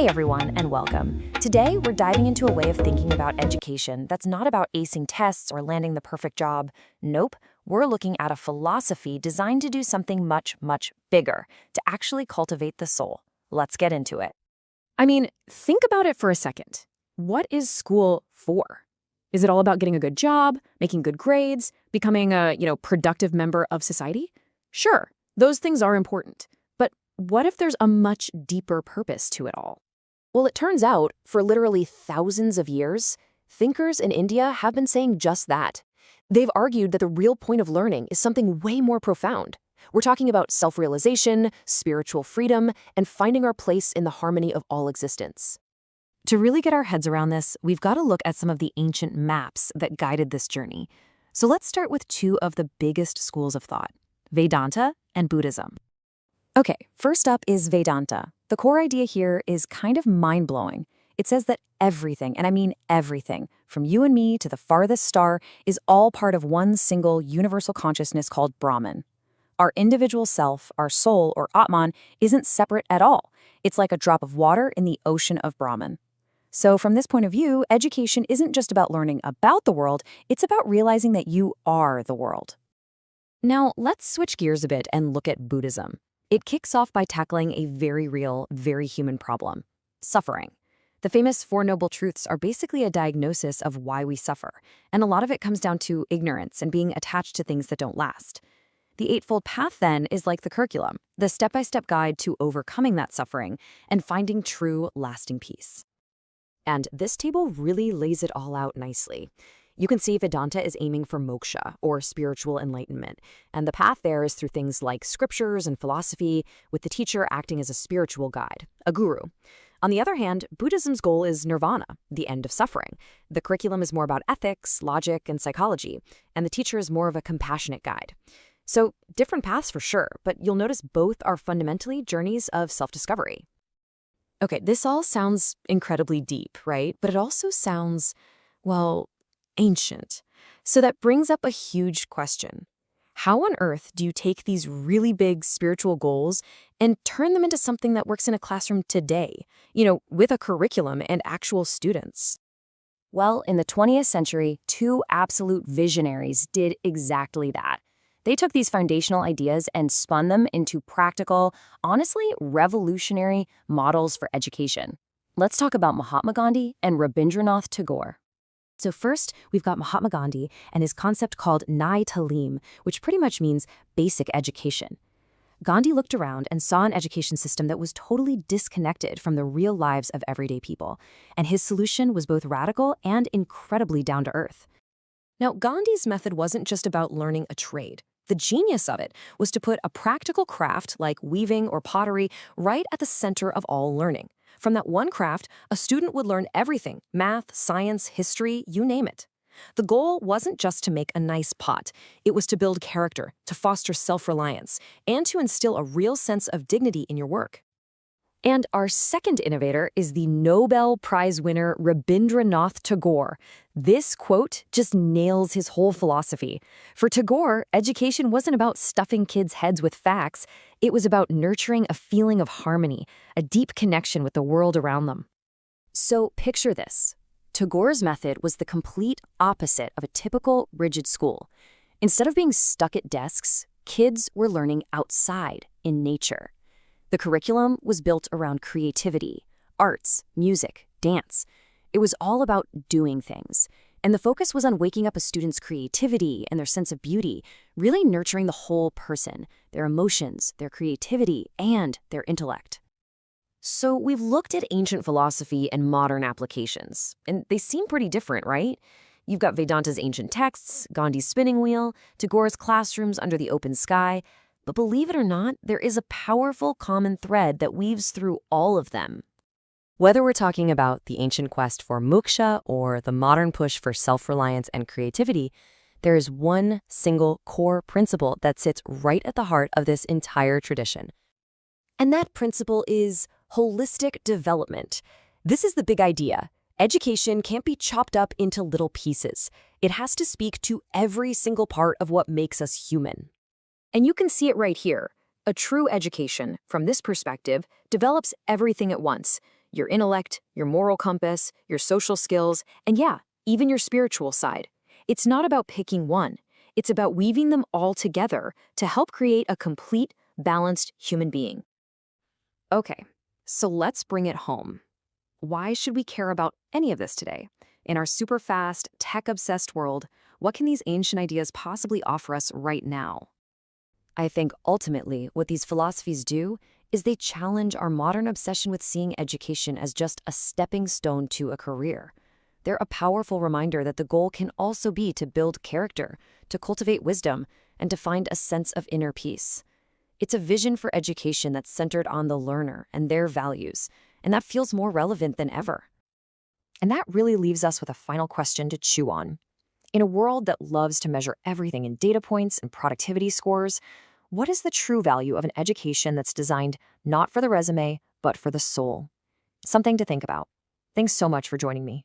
Hey everyone, and welcome. Today, we're diving into a way of thinking about education that's not about acing tests or landing the perfect job. Nope, we're looking at a philosophy designed to do something much, much bigger, to actually cultivate the soul. Let's get into it. I mean, think about it for a second. What is school for? Is it all about getting a good job, making good grades, becoming a, productive member of society? Sure, those things are important. But what if there's a much deeper purpose to it all? Well, it turns out, for literally thousands of years, thinkers in India have been saying just that. They've argued that the real point of learning is something way more profound. We're talking about self-realization, spiritual freedom, and finding our place in the harmony of all existence. To really get our heads around this, we've got to look at some of the ancient maps that guided this journey. So let's start with two of the biggest schools of thought, Vedanta and Buddhism. Okay, first up is Vedanta. The core idea here is kind of mind-blowing. It says that everything, and I mean everything, from you and me to the farthest star, is all part of one single universal consciousness called Brahman. Our individual self, our soul, or Atman, isn't separate at all. It's like a drop of water in the ocean of Brahman. So from this point of view, education isn't just about learning about the world, it's about realizing that you are the world. Now, let's switch gears a bit and look at Buddhism. It kicks off by tackling a very real, very human problem: suffering. The famous Four Noble Truths are basically a diagnosis of why we suffer, and a lot of it comes down to ignorance and being attached to things that don't last. The Eightfold Path, then, is like the curriculum, the step-by-step guide to overcoming that suffering and finding true, lasting peace. And this table really lays it all out nicely. You can see Vedanta is aiming for moksha, or spiritual enlightenment, and the path there is through things like scriptures and philosophy, with the teacher acting as a spiritual guide, a guru. On the other hand, Buddhism's goal is nirvana, the end of suffering. The curriculum is more about ethics, logic, and psychology, and the teacher is more of a compassionate guide. So, different paths for sure, but you'll notice both are fundamentally journeys of self-discovery. Okay, this all sounds incredibly deep, right? But it also sounds, well, ancient. So that brings up a huge question. How on earth do you take these really big spiritual goals and turn them into something that works in a classroom today, with a curriculum and actual students? Well, in the 20th century, two absolute visionaries did exactly that. They took these foundational ideas and spun them into practical, honestly revolutionary models for education. Let's talk about Mahatma Gandhi and Rabindranath Tagore. So first, we've got Mahatma Gandhi and his concept called Nai Talim, which pretty much means basic education. Gandhi looked around and saw an education system that was totally disconnected from the real lives of everyday people, and his solution was both radical and incredibly down-to-earth. Now, Gandhi's method wasn't just about learning a trade. The genius of it was to put a practical craft like weaving or pottery right at the center of all learning. From that one craft, a student would learn everything: math, science, history, you name it. The goal wasn't just to make a nice pot. It was to build character, to foster self-reliance, and to instill a real sense of dignity in your work. And our second innovator is the Nobel Prize winner Rabindranath Tagore. This quote just nails his whole philosophy. For Tagore, education wasn't about stuffing kids' heads with facts. It was about nurturing a feeling of harmony, a deep connection with the world around them. So picture this. Tagore's method was the complete opposite of a typical rigid school. Instead of being stuck at desks, kids were learning outside, in nature. The curriculum was built around creativity, arts, music, dance. It was all about doing things. And the focus was on waking up a student's creativity and their sense of beauty, really nurturing the whole person, their emotions, their creativity, and their intellect. So we've looked at ancient philosophy and modern applications, and they seem pretty different, right? You've got Vedanta's ancient texts, Gandhi's spinning wheel, Tagore's classrooms under the open sky. But believe it or not, there is a powerful common thread that weaves through all of them. Whether we're talking about the ancient quest for moksha or the modern push for self-reliance and creativity, there is one single core principle that sits right at the heart of this entire tradition. And that principle is holistic development. This is the big idea. Education can't be chopped up into little pieces. It has to speak to every single part of what makes us human. And you can see it right here. A true education, from this perspective, develops everything at once. your intellect, your moral compass, your social skills, and yeah, even your spiritual side. It's not about picking one. It's about weaving them all together to help create a complete, balanced human being. Okay, so let's bring it home. Why should we care about any of this today? In our super fast, tech-obsessed world, what can these ancient ideas possibly offer us right now? I think ultimately what these philosophies do is they challenge our modern obsession with seeing education as just a stepping stone to a career. They're a powerful reminder that the goal can also be to build character, to cultivate wisdom, and to find a sense of inner peace. It's a vision for education that's centered on the learner and their values, and that feels more relevant than ever. And that really leaves us with a final question to chew on. In a world that loves to measure everything in data points and productivity scores, what is the true value of an education that's designed not for the resume, but for the soul? Something to think about. Thanks so much for joining me.